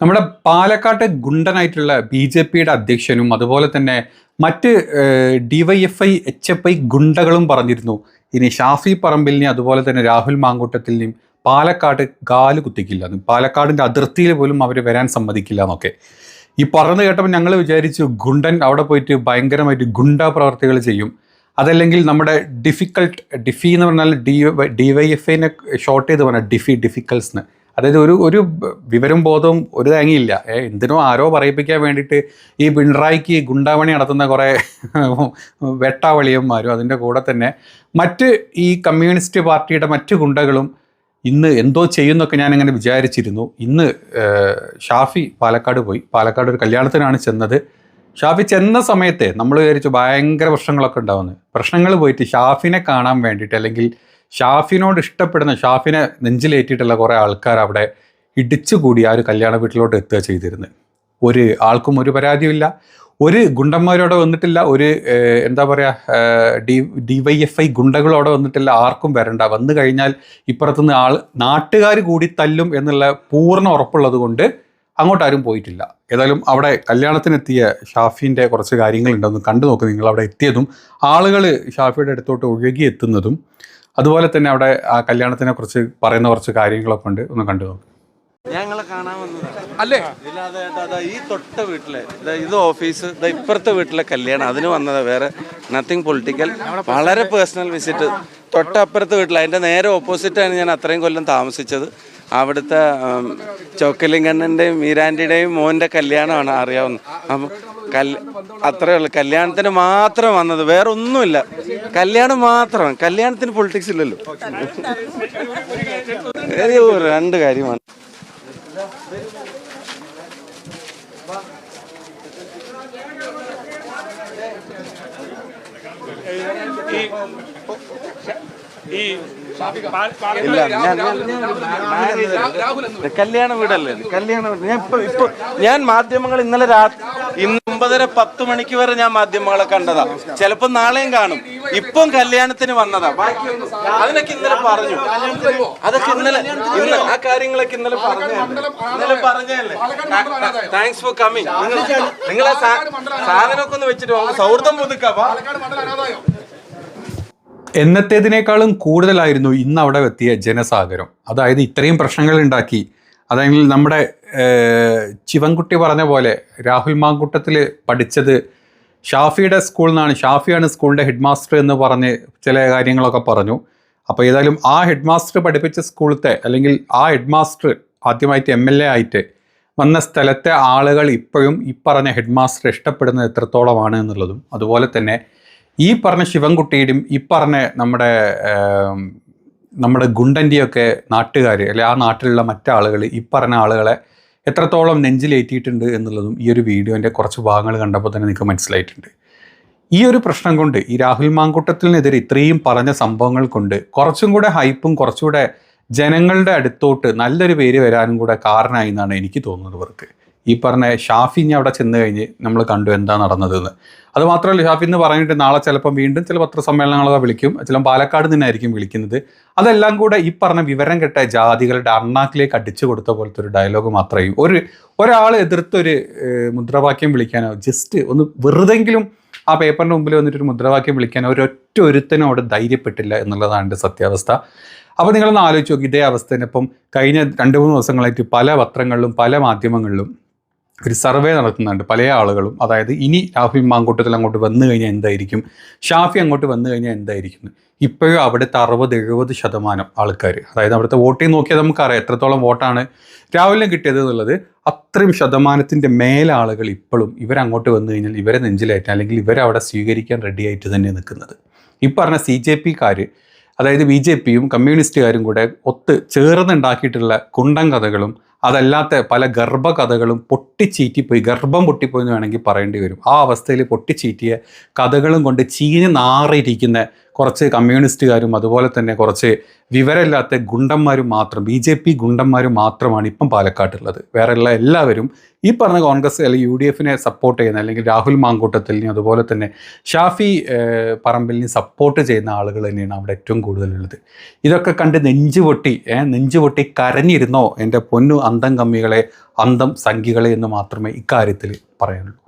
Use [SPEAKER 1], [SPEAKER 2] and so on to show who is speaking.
[SPEAKER 1] നമ്മുടെ പാലക്കാട്ടെ ഗുണ്ടനായിട്ടുള്ള ബി.ജെ.പിയുടെ അധ്യക്ഷനും അതുപോലെ തന്നെ മറ്റ് DYFI HFI ഗുണ്ടകളും പറഞ്ഞിരുന്നു ഇനി ഷാഫി പറമ്പിലിനെ അതുപോലെ തന്നെ രാഹുൽ മാങ്കൂട്ടത്തിലിനെയും പാലക്കാട് കാല് കുത്തിക്കില്ല, പാലക്കാടിൻ്റെ അതിർത്തിയിൽ പോലും അവർ വരാൻ സമ്മതിക്കില്ല എന്നൊക്കെ. ഈ പറഞ്ഞു കേട്ടപ്പോൾ ഞങ്ങൾ വിചാരിച്ചു ഗുണ്ടൻ അവിടെ പോയിട്ട് ഭയങ്കരമായിട്ട് ഗുണ്ടാ പ്രവർത്തികൾ ചെയ്യും, അതല്ലെങ്കിൽ നമ്മുടെ ഡിഫി എന്ന് പറഞ്ഞാൽ DYFIനെ ഷോർട്ട് ചെയ്ത് പറഞ്ഞാൽ ഡിഫിക്കൽസ് എന്ന്, അതായത് ഒരു വിവരം ബോധവും ഒരു തേങ്ങയില്ല. എന്തിനോ ആരോ പറയിപ്പിക്കാൻ വേണ്ടിയിട്ട് ഈ പിണറായിക്ക് ഗുണ്ടാവണി നടത്തുന്ന കുറേ വെട്ടാവളിയന്മാരും അതിൻ്റെ കൂടെ തന്നെ മറ്റ് ഈ കമ്മ്യൂണിസ്റ്റ് പാർട്ടിയുടെ മറ്റ് ഗുണ്ടകളും ഇന്ന് എന്തോ ചെയ്യുന്നൊക്കെ ഞാനിങ്ങനെ വിചാരിച്ചിരുന്നു. ഇന്ന് ഷാഫി പാലക്കാട് പോയി, പാലക്കാട് ഒരു കല്യാണത്തിനാണ് ചെന്നത്. ഷാഫി ചെന്ന സമയത്തെ നമ്മൾ വിചാരിച്ചു ഭയങ്കര പ്രശ്നങ്ങളൊക്കെ ഉണ്ടാവുന്നത്. പ്രശ്നങ്ങൾ പോയിട്ട് ഷാഫിനെ കാണാൻ വേണ്ടിയിട്ട് അല്ലെങ്കിൽ ഷാഫിനോട് ഇഷ്ടപ്പെടുന്ന, ഷാഫിനെ നെഞ്ചിലേറ്റിയിട്ടുള്ള കുറേ ആൾക്കാർ അവിടെ ഇടിച്ചുകൂടി ആ ഒരു കല്യാണ വീട്ടിലോട്ട് എത്തുക ചെയ്തിരുന്നത്. ഒരു ആൾക്കും ഒരു പരാതിയുമില്ല, ഒരു ഗുണ്ടന്മാരോടെ വന്നിട്ടില്ല, ഒരു എന്താ പറയുക DYFI ഗുണ്ടകളോടെ വന്നിട്ടില്ല, ആർക്കും വരണ്ട. വന്നു കഴിഞ്ഞാൽ ഇപ്പുറത്തുനിന്ന് നാട്ടുകാർ കൂടി തല്ലും എന്നുള്ള പൂർണ്ണ ഉറപ്പുള്ളത് കൊണ്ട് അങ്ങോട്ടാരും പോയിട്ടില്ല. ഏതായാലും അവിടെ കല്യാണത്തിനെത്തിയ ഷാഫിൻ്റെ കുറച്ച് കാര്യങ്ങളുണ്ടെന്ന് കണ്ടു നോക്ക് നിങ്ങൾ. അവിടെ എത്തിയതും ആളുകൾ ഷാഫിയുടെ അടുത്തോട്ട് ഒഴുകി എത്തുന്നതും അതുപോലെ തന്നെ അവിടെ ആ കല്യാണത്തിനെ കുറിച്ച് പറയുന്ന കുറച്ച് കാര്യങ്ങളൊക്കെ ഉണ്ട്, ഒന്ന് കണ്ടു നോക്ക്.
[SPEAKER 2] ഞങ്ങളെ കാണാൻ വന്നതാണ് അല്ലേ? ഇല്ലാതെ ഈ തൊട്ട വീട്ടിലെ ഇത് ഓഫീസ്, ഇപ്പുറത്തെ വീട്ടിലെ കല്യാണം, അതിന് വന്നതാ. വേറെ നത്തിങ് പൊളിറ്റിക്കൽ, വളരെ പേഴ്സണൽ വിസിറ്റ്. തൊട്ടപ്പുറത്തെ വീട്ടിൽ, അതിൻ്റെ നേരെ ഓപ്പോസിറ്റാണ് ഞാൻ അത്രയും കൊല്ലം താമസിച്ചത്. അവിടുത്തെ ചോക്കലിംഗണ്ണൻ്റെയും മീരാൻ്റെയും മോൻ്റെ കല്യാണമാണ് അറിയാവുന്നത്. അപ്പം അത്രേ ഉള്ളു. കല്യാണത്തിന് മാത്രം വന്നത്, വേറെ ഒന്നുമില്ല. കല്യാണം മാത്രം, കല്യാണത്തിന് പൊളിറ്റിക്സ് ഇല്ലല്ലോ. രണ്ട് കാര്യമാണ്. ഇല്ല, കല്യാണ വീടല്ലേ, കല്യാണ വീട്. ഞാൻ മാധ്യമങ്ങൾ ഇന്നലെ 9:30-10 മണിക്ക് വരെ ഞാൻ മാധ്യമങ്ങളെ കണ്ടതാ. ചിലപ്പോ നാളെയും കാണും. ഇപ്പം കല്യാണത്തിന് വന്നതാ. അതിനൊക്കെ ഇന്നലെ പറഞ്ഞു, അതൊക്കെ ഇന്നലെ ആ കാര്യങ്ങളൊക്കെ ഇന്നലെ പറഞ്ഞല്ലേ. Thanks for coming. നിങ്ങളെ സാധനമൊക്കെ ഒന്ന് വെച്ചിട്ട് സൗഹൃദം പുതുക്കാം.
[SPEAKER 1] എന്നത്തേതിനേക്കാളും കൂടുതലായിരുന്നു ഇന്ന് അവിടെ എത്തിയ ജനസാഗരം. അതായത് ഇത്രയും പ്രശ്നങ്ങൾ ഉണ്ടാക്കി, അതായത് നമ്മുടെ ശിവൻകുട്ടി പറഞ്ഞ പോലെ രാഹുൽ മാങ്കൂട്ടത്തിൽ പഠിച്ചത് ഷാഫിയുടെ സ്കൂളിൽ നിന്നാണ്, ഷാഫിയാണ് സ്കൂളിൻ്റെ ഹെഡ് മാസ്റ്റർ എന്ന് പറഞ്ഞ് ചില കാര്യങ്ങളൊക്കെ പറഞ്ഞു. അപ്പോൾ ഏതായാലും ആ ഹെഡ് മാസ്റ്റർ പഠിപ്പിച്ച സ്കൂളത്തെ, അല്ലെങ്കിൽ ആ ഹെഡ് മാസ്റ്റർ ആദ്യമായിട്ട് MLA ആയിട്ട് വന്ന സ്ഥലത്തെ ആളുകൾ ഇപ്പോഴും ഈ പറഞ്ഞ ഹെഡ് മാസ്റ്റർ ഇഷ്ടപ്പെടുന്നത് എത്രത്തോളമാണ് എന്നുള്ളതും, അതുപോലെ തന്നെ ഈ പറഞ്ഞ ശിവൻകുട്ടിയുടെയും ഈ പറഞ്ഞ നമ്മുടെ ഗുണ്ടൻ്റെയൊക്കെ നാട്ടുകാർ, അല്ലെ ആ നാട്ടിലുള്ള മറ്റാളുകൾ ഈ പറഞ്ഞ ആളുകളെ എത്രത്തോളം നെഞ്ചിലേറ്റിയിട്ടുണ്ട് എന്നുള്ളതും ഈ ഒരു വീഡിയോൻ്റെ കുറച്ച് ഭാഗങ്ങൾ കണ്ടപ്പോൾ തന്നെ നിങ്ങൾക്ക് മനസ്സിലായിട്ടുണ്ട്. ഈ ഒരു പ്രശ്നം കൊണ്ട്, ഈ രാഹുൽ മാങ്കൂട്ടത്തിനെതിരെ ഇത്രയും പറഞ്ഞ സംഭവങ്ങൾ കൊണ്ട് കുറച്ചും കൂടെ ഹൈപ്പും കുറച്ചുകൂടെ ജനങ്ങളുടെ അടുത്തോട്ട് നല്ലൊരു പേര് വരാനും കൂടെ കാരണമായി എന്നാണ് എനിക്ക് തോന്നുന്നത് ഇവർക്ക്. ഈ പറഞ്ഞ ഷാഫി ഇനി അവിടെ ചെന്ന് കഴിഞ്ഞ് നമ്മൾ കണ്ടു എന്താ നടന്നതെന്ന്. അതുമാത്രമല്ല, ഷാഫി എന്ന് പറഞ്ഞിട്ട് നാളെ ചിലപ്പം വീണ്ടും ചില പത്രസമ്മേളനങ്ങളൊക്കെ വിളിക്കും, ചിലപ്പോൾ പാലക്കാട് നിന്നായിരിക്കും വിളിക്കുന്നത്. അതെല്ലാം കൂടെ ഈ പറഞ്ഞ വിവരം കെട്ട ജാതികളുടെ അണ്ണാക്കിലേക്ക് അടിച്ചു കൊടുത്ത പോലത്തെ ഒരു ഡയലോഗ് മാത്രമേ ഒരാൾ എതിർത്തൊരു മുദ്രാവാക്യം വിളിക്കാനോ, ജസ്റ്റ് ഒന്ന് വെറുതെങ്കിലും ആ പേപ്പറിൻ്റെ മുമ്പിൽ വന്നിട്ടൊരു മുദ്രാവാക്യം വിളിക്കാനോ ഒരൊറ്റൊരുത്തനോട് ധൈര്യപ്പെട്ടില്ല എന്നുള്ളതാണ് എൻ്റെ സത്യാവസ്ഥ. അപ്പോൾ നിങ്ങളൊന്ന് ആലോചിച്ച് നോക്കി, ഇതേ അവസ്ഥ തന്നെ ഇപ്പം കഴിഞ്ഞ 2-3 ദിവസങ്ങളായിട്ട് പല പത്രങ്ങളിലും പല മാധ്യമങ്ങളിലും ഒരു സർവേ നടത്തുന്നുണ്ട് പല ആളുകളും. അതായത് ഇനി രാഹുൽ മാങ്കൂട്ടത്തിൽ അങ്ങോട്ട് വന്നു കഴിഞ്ഞാൽ എന്തായിരിക്കും, ഷാഫി അങ്ങോട്ട് വന്നു കഴിഞ്ഞാൽ എന്തായിരിക്കും. ഇപ്പോഴും അവിടുത്തെ 60-70% ആൾക്കാർ, അതായത് അവിടുത്തെ വോട്ടിങ് നോക്കിയാൽ നമുക്കറിയാം എത്രത്തോളം വോട്ടാണ് രാഹുലിന് കിട്ടിയത് എന്നുള്ളത്. അത്രയും ശതമാനത്തിൻ്റെ മേലാളുകൾ ഇപ്പോഴും ഇവരങ്ങോട്ട് വന്നു കഴിഞ്ഞാൽ ഇവരെ നെഞ്ചിലേറ്റാൻ, അല്ലെങ്കിൽ ഇവരവിടെ സ്വീകരിക്കാൻ റെഡിയായിട്ട് തന്നെ നിൽക്കുന്നത്. ഈ പറഞ്ഞ CJPക്കാർ, അതായത് BJPയും കമ്മ്യൂണിസ്റ്റുകാരും കൂടെ ഒത്ത് ചേർന്നുണ്ടാക്കിയിട്ടുള്ള കുണ്ടൻ കഥകളും അതല്ലാത്ത പല ഗർഭകഥകളും പൊട്ടിച്ചീറ്റിപ്പോയി, ഗർഭം പൊട്ടിപ്പോയി എന്ന് വേണമെങ്കിൽ പറയേണ്ടി വരും. ആ അവസ്ഥയിൽ പൊട്ടിച്ചീറ്റിയ കഥകളും കൊണ്ട് ചീഞ്ഞ് നാറിയിരിക്കുന്ന കുറച്ച് കമ്മ്യൂണിസ്റ്റുകാരും അതുപോലെ തന്നെ കുറച്ച് വിവരമില്ലാത്ത ഗുണ്ടന്മാരും മാത്രം BJP ഗുണ്ടന്മാരും മാത്രമാണ് ഇപ്പം പാലക്കാട്ടുള്ളത്. വേറെയുള്ള എല്ലാവരും ഈ പറഞ്ഞ കോൺഗ്രസ് അല്ലെങ്കിൽ UDF സപ്പോർട്ട് ചെയ്യുന്ന അല്ലെങ്കിൽ രാഹുൽ മാങ്കൂട്ടത്തിലിനെയും അതുപോലെ തന്നെ ഷാഫി പറമ്പിലിനെയും സപ്പോർട്ട് ചെയ്യുന്ന ആളുകൾ തന്നെയാണ് അവിടെ ഏറ്റവും കൂടുതലുള്ളത്. ഇതൊക്കെ കണ്ട് നെഞ്ചുപൊട്ടി കരഞ്ഞിരുന്നോ എൻ്റെ പൊന്നു അന്തം കമ്മികളെ, അന്തം സംഖ്യകളെ എന്ന് മാത്രമേ ഇക്കാര്യത്തിൽ പറയാനുള്ളൂ.